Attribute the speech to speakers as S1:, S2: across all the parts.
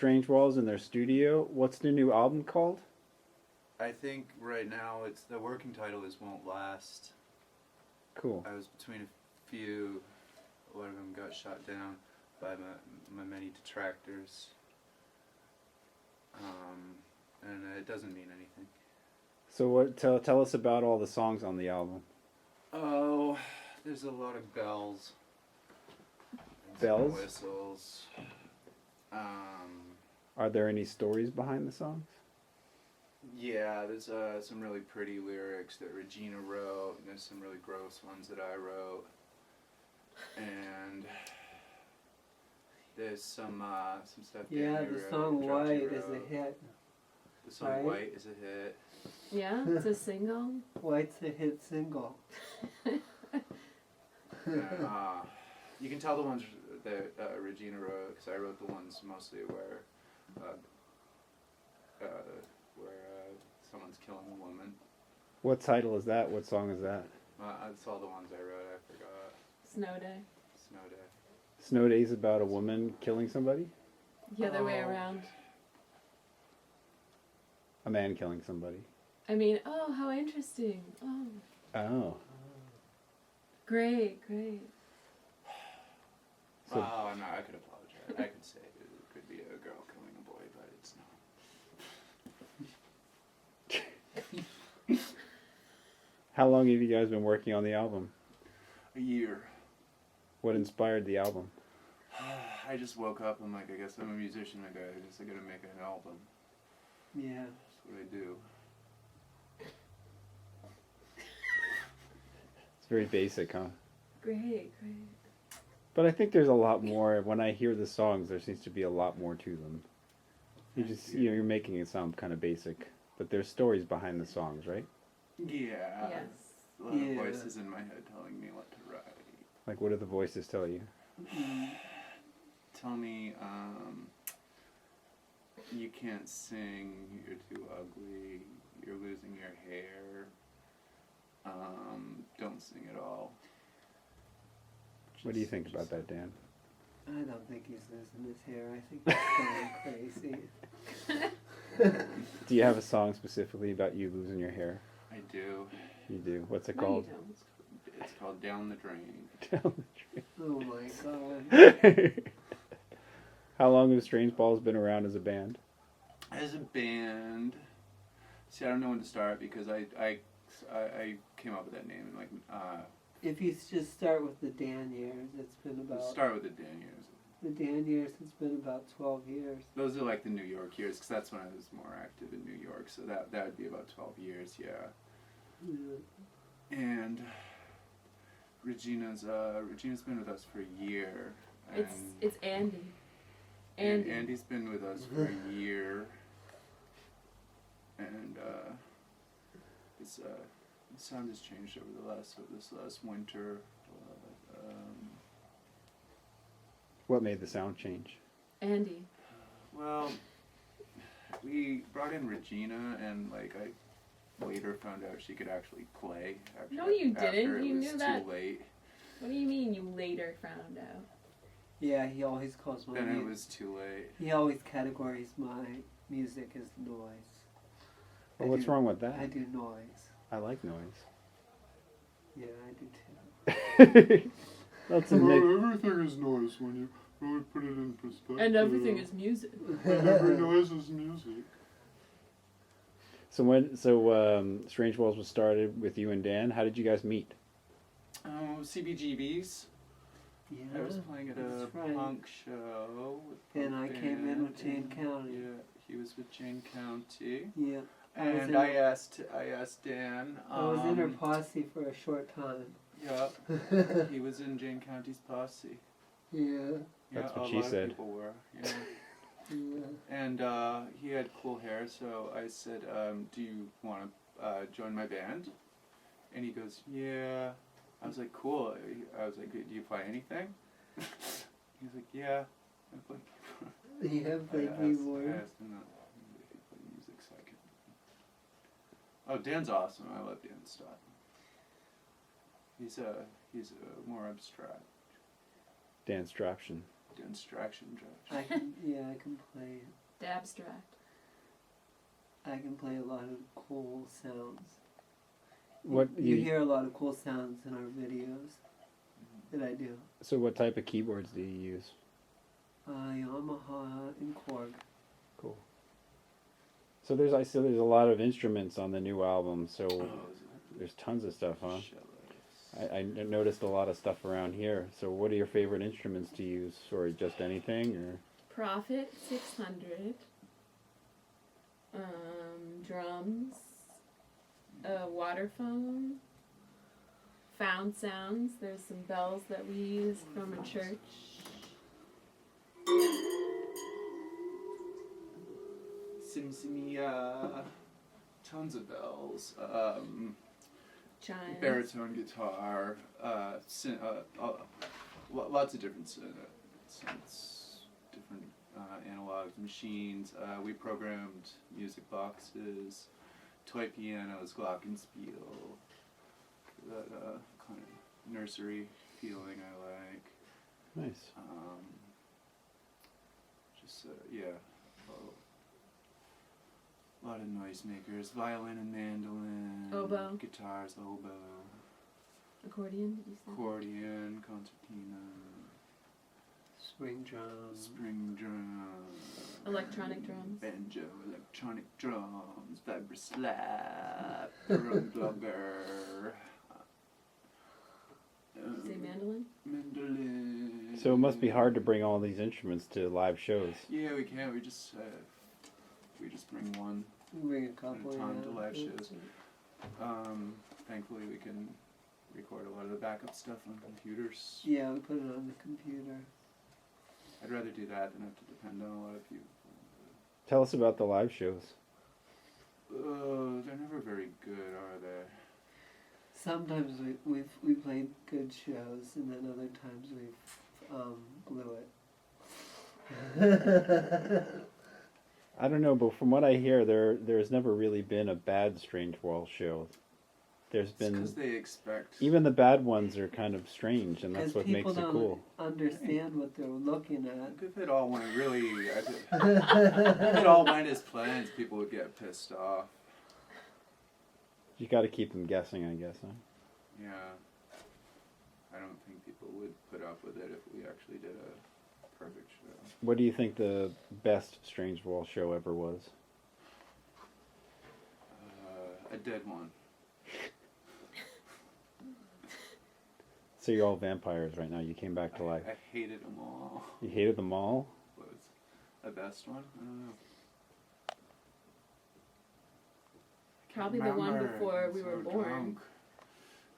S1: Strange Walls in their studio. What's their new album called?
S2: I think right now it's the working title is Won't Last.
S1: Cool.
S2: I was between a few. A lot of them got shot down by my many detractors. And it doesn't mean anything.
S1: So what? Tell us about all the songs on the album.
S2: Oh, there's a lot of bells.
S1: Bells?
S2: Whistles.
S1: Are there any stories behind the songs?
S2: Yeah, there's some really pretty lyrics that Regina wrote, and there's some really gross ones that I wrote. And there's some stuff.
S3: Yeah,
S2: Danny
S3: the
S2: wrote,
S3: song
S2: Georgie
S3: White is
S2: wrote.
S3: a hit.
S2: The song
S3: Right?
S2: White is a hit.
S4: Yeah, it's a single.
S3: White's a hit single.
S2: You can tell the ones that Regina wrote, because I wrote the ones mostly where someone's killing a woman.
S1: What title is that? What song is that?
S2: That's all the ones I wrote. I forgot.
S4: Snow Day.
S2: Snow Day.
S1: Snow Day's about a woman killing somebody?
S4: The other way
S3: Oh.
S4: around.
S1: A man killing somebody.
S4: I mean, oh, how interesting. Oh,
S1: Oh.
S4: great, great.
S1: So-
S2: Oh, no, I could apologize. I could say it could be a girl killing a boy, but it's not.
S1: How long have you guys been working on the album?
S2: A year.
S1: What inspired the album?
S2: I just woke up, I'm like, I guess I'm a musician, I guess I gotta make an album.
S3: Yeah.
S2: That's what I do.
S1: It's very basic, huh?
S4: Great, great.
S1: But I think there's a lot more. When I hear the songs, there seems to be a lot more to them. You're making it sound kind of basic, but there's stories behind the songs, right?
S2: Yeah.
S4: Yes.
S2: A lot of
S3: Yeah.
S2: voices in my head telling me what to write.
S1: Like, what do the voices tell you?
S2: Tell me, you can't sing, you're too ugly, you're losing your hair, don't sing at all.
S1: What do you think about that, Dan?
S3: I don't think he's losing his hair. I think he's going crazy.
S1: Do you have a song specifically about you losing your hair?
S2: I do.
S1: You do. What's it
S4: No, you
S1: called?
S4: don't.
S2: It's called Down the Drain.
S1: Down
S3: Oh my god.
S1: the Drain. How long have Strange Balls been around as a band?
S2: As a band, see, I don't know when to start because I came up with that name and like
S3: If you just start with the Dan years, it's been about...
S2: start with the Dan years.
S3: The Dan years, it's been about 12 years.
S2: Those are like the New York years because that's when I was more active in New York. So that would be about 12 years, yeah.
S3: Yeah.
S2: And Regina's been with us for a year.
S4: It's Andy.
S2: And
S4: Andy.
S2: Andy's been with us for a year. And the sound has changed over this last winter.
S1: What made the sound change?
S4: Andy.
S2: Well, we brought in Regina, and like I later found out she could actually play.
S4: No, you
S2: after
S4: didn't.
S2: it
S4: You
S2: was
S4: knew
S2: too
S4: that.
S2: late.
S4: What do you mean you later found out?
S3: Yeah, he always calls my
S2: Then it
S3: music.
S2: was too late.
S3: He always categorizes my music as noise.
S1: Well,
S3: I
S1: what's
S3: do-
S1: wrong with
S3: I
S1: that?
S3: do noise.
S1: I like noise.
S3: Yeah, I do too.
S1: That's a mix.
S5: Everything is noise when you really put it in perspective.
S4: And everything is music.
S5: And every noise is music.
S1: So Strange Walls was started with you and Dan. How did you guys meet?
S2: CBGBs.
S3: Yeah,
S2: I was playing at a
S3: that's right.
S2: punk show. With
S3: And I
S2: punk
S3: came in
S2: band,
S3: with Jane
S2: and,
S3: County.
S2: Yeah, he was with Jane County.
S3: Yeah. I was
S2: And
S3: in-
S2: I asked Dan.
S3: I was in her posse for a short time.
S2: Yeah, he was in Jane County's posse.
S3: Yeah.
S2: Yeah,
S1: That's what
S2: a
S1: she
S2: lot
S1: said.
S2: Of people were. Yeah.
S3: Yeah.
S2: And he had cool hair, so I said, "Do you want to join my band?" And he goes, "Yeah." I was like, "Cool." I was like, "Do you play anything?" He was like, "Yeah." I play keyboard.
S3: You have played
S2: I
S3: keyboard.
S2: asked him if he played music, so I could. Oh, Dan's awesome. I love Dan's stuff. He's more abstract.
S1: Dan Straption.
S2: Distraction Josh.
S3: I can play.
S4: The abstract.
S3: I can play a lot of cool sounds.
S1: What
S3: You hear a lot of cool sounds in our videos that I do.
S1: So what type of keyboards do you use?
S3: Yamaha and Korg.
S1: Cool. So there's a lot of instruments on the new album. So there's tons of stuff, huh? I noticed a lot of stuff around here. So what are your favorite instruments to use, or just anything, or?
S4: Prophet 600. Drums. Waterphone. Found sounds. There's some bells that we use from a church.
S2: Simsimia. Tons of bells.
S4: Chimes.
S2: Baritone guitar. Lots of different synths, different analog machines. We programmed music boxes, toy pianos, glockenspiel. That kind of nursery feeling I like.
S1: Nice.
S2: A lot of noisemakers, violin and mandolin,
S4: Oboe.
S2: guitars, oboe,
S4: Accordion, did you say?
S2: accordion, concertina,
S3: Spring drums.
S2: spring drum,
S4: Electronic drums.
S2: banjo, electronic drums, vibraslap, drum blubber.
S4: Did you say mandolin?
S2: Mandolin.
S1: So it must be hard to bring all these instruments to live shows.
S2: Yeah, we can't. We just bring one
S3: We bring a
S2: at
S3: couple.
S2: a time to
S3: Yeah.
S2: live shows. Thankfully, we can record a lot of the backup stuff on computers.
S3: Yeah, we put it on the computer.
S2: I'd rather do that than have to depend on a lot of people.
S1: Tell us about the live shows.
S2: They're never very good, are they?
S3: Sometimes we played good shows, and then other times we blew it.
S1: I don't know, but from what I hear, there's never really been a bad Strange Wall show. There's been
S2: Because they expect.
S1: even the bad ones are kind of strange, and that's
S3: Because
S1: what
S3: people
S1: makes it
S3: don't
S1: cool.
S3: understand what they're looking at.
S2: If it all went really. If it all went as planned, people would get pissed off.
S1: You got to keep them guessing, I guess, huh?
S2: Yeah. I don't think people would put up with it if we actually did a perfect show.
S1: What do you think the best Strange Wall show ever was?
S2: A dead one.
S1: So you're all vampires right now. You came back to life.
S2: I hated them all.
S1: You hated them all?
S2: What was the best one? I don't know.
S4: Probably the one
S2: Remember,
S4: before
S2: I'm
S4: we were
S2: so
S4: born.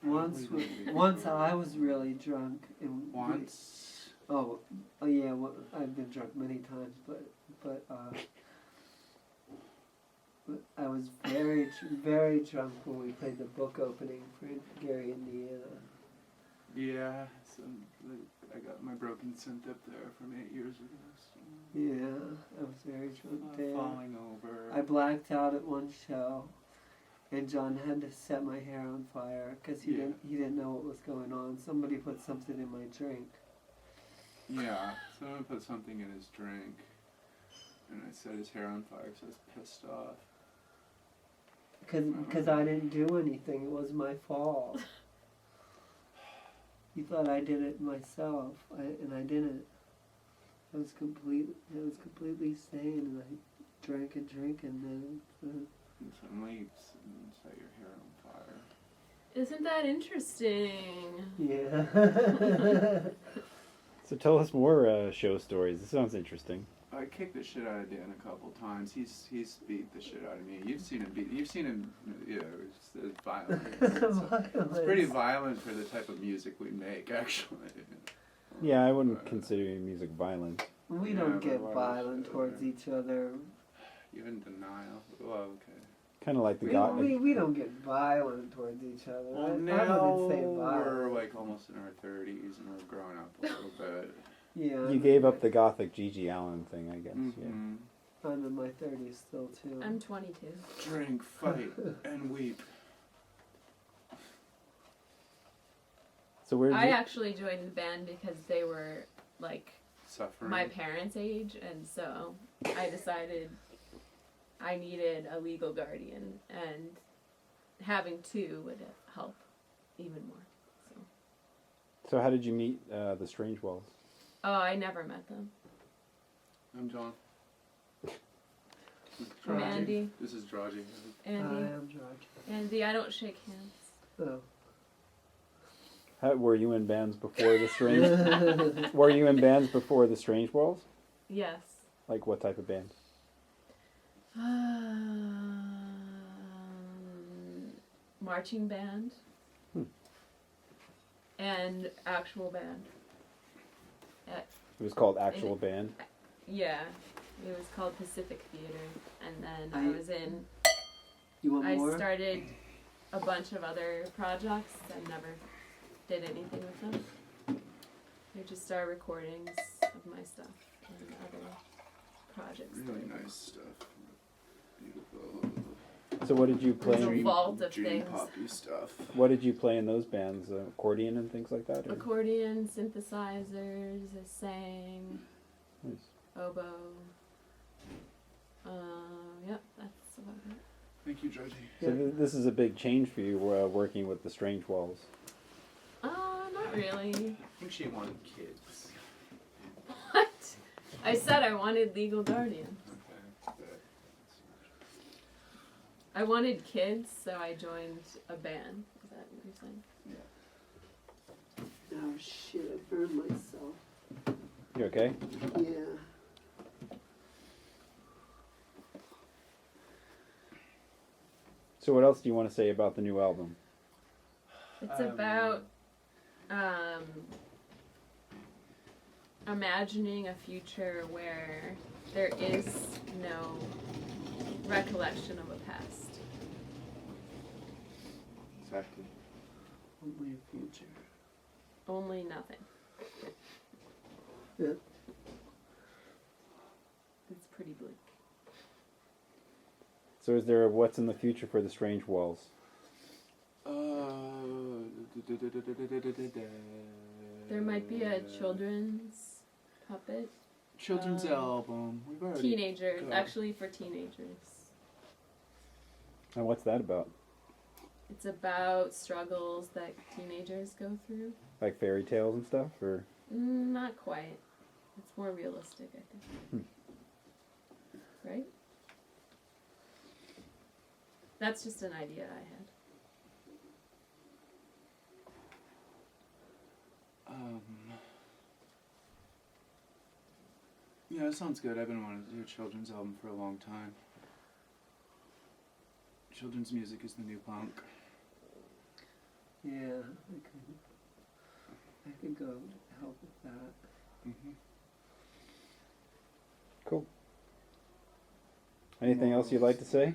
S2: drunk.
S3: Once I was really drunk, and
S2: Once.
S3: oh yeah, well, I've been drunk many times, but I was very drunk when we played the book opening for Gary, Indiana.
S2: Yeah, so I got my broken synth up there from 8 years ago. So.
S3: Yeah, I was very drunk there.
S2: Falling over.
S3: I blacked out at one show, and John had to set my hair on fire because he didn't know what was going on. Somebody put something in my drink.
S2: Yeah, someone put something in his drink, and I set his hair on fire because I was pissed off.
S3: Because I didn't do anything. It was my fault. He thought I did it myself, and I didn't. I was completely sane, and I drank and drank, and then.
S2: And suddenly, set your hair on fire.
S4: Isn't that interesting?
S3: Yeah.
S1: So tell us more show stories. This sounds interesting.
S2: I kicked the shit out of Dan a couple times. He's beat the shit out of me. You've seen him beat. You've seen him. You know, it's violent. It's pretty violent for the type of music we make, actually.
S1: Yeah, I wouldn't consider your music violent.
S3: We
S2: Yeah,
S3: don't
S2: but
S3: get
S2: why
S3: violent
S2: should
S3: towards
S2: we?
S3: each other.
S2: Even denial. Well, okay.
S1: Kind of like the
S3: We don't get violent towards each other.
S2: Well,
S3: I
S2: now
S3: wouldn't say
S2: we're
S3: violent.
S2: like almost in our 30s and we're growing up a little bit.
S3: Yeah.
S1: You gave up the gothic Gigi Allen thing, I guess. Yeah.
S2: Mhm.
S3: I'm in my 30s still too.
S4: I'm 22.
S2: Drink, fight, and weep.
S1: So where did
S4: I
S1: you?
S4: actually joined the band because they were like
S2: suffering.
S4: my parents' age, and so I decided I needed a legal guardian, and having two would help even more. So,
S1: So how did you meet the Strange Walls?
S4: oh, I never met them.
S2: I'm John.
S4: I'm Andy.
S2: This is Draji.
S3: I
S4: Andy.
S3: am George.
S4: Andy, I don't shake hands.
S3: Oh.
S1: How, were you in bands before the Strange? Were you in bands before the Strange Walls?
S4: Yes.
S1: Like what type of band?
S4: Marching band. And actual band.
S1: It was called Actual Band.
S4: Yeah. It was called Pacific Theater. And then
S3: I-
S4: I was in,
S3: You want
S4: I
S3: more?
S4: started a bunch of other projects and never did anything with them. I just started recordings of my stuff and other projects.
S2: Really nice stuff. Beautiful.
S1: So what did you play?
S4: There's a
S1: In,
S4: vault of
S2: dream
S4: things.
S2: poppy stuff.
S1: what did you play in those bands? Accordion and things like that? Or?
S4: Accordion, synthesizers, I sang,
S1: Nice.
S4: oboe. Yep, that's about it.
S2: Thank you, Draji.
S1: So this is a big change for you working with the Strange Walls.
S4: Not really.
S2: I think she wanted kids.
S4: What? I said I wanted legal guardian.
S2: Okay.
S4: I wanted kids, so I joined a band. Is that what you're saying?
S3: Oh shit, I burned myself.
S1: You okay?
S3: Yeah.
S1: So what else do you want to say about the new album?
S4: It's about imagining a future where there is no recollection of a past.
S2: Exactly.
S3: Only a future.
S4: Only nothing.
S3: Yeah.
S4: It's pretty bleak.
S1: So is there a what's in the future for the Strange Walls?
S4: There might be a children's puppet.
S2: Children's album. We've already.
S4: Teenager,
S2: got-
S4: actually for teenagers.
S1: And what's that about?
S4: It's about struggles that teenagers go through.
S1: Like fairy tales and stuff, or
S4: Not quite. It's more realistic, I think. Right? That's just an idea I had.
S2: Yeah, that sounds good. I've been wanting to do a children's album for a long time. Children's music is the new punk.
S3: Yeah, I could go help with that.
S2: Mm-hmm.
S1: cool. Anything else you'd like to say?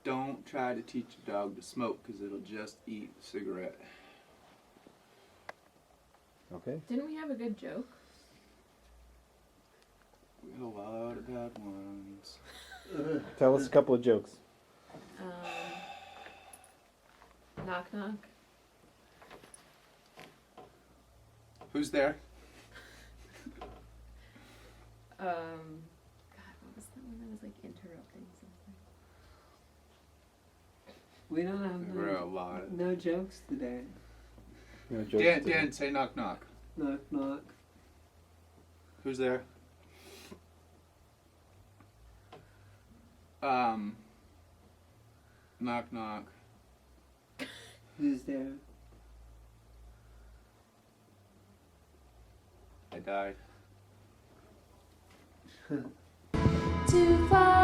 S2: Don't try to teach a dog to smoke because it'll just eat a cigarette.
S1: Okay.
S4: Didn't we have a good joke?
S2: We got a lot of bad ones.
S1: Tell us a couple of jokes.
S4: Knock knock.
S2: Who's there?
S4: God, what was that one that was like interrupting something?
S3: We don't have
S2: There were a lot.
S3: no jokes today.
S1: No jokes
S2: Dan,
S1: today.
S2: Dan, say knock knock.
S3: Knock knock.
S2: Who's there? Knock knock.
S3: Who's there?
S2: I died.
S4: Too far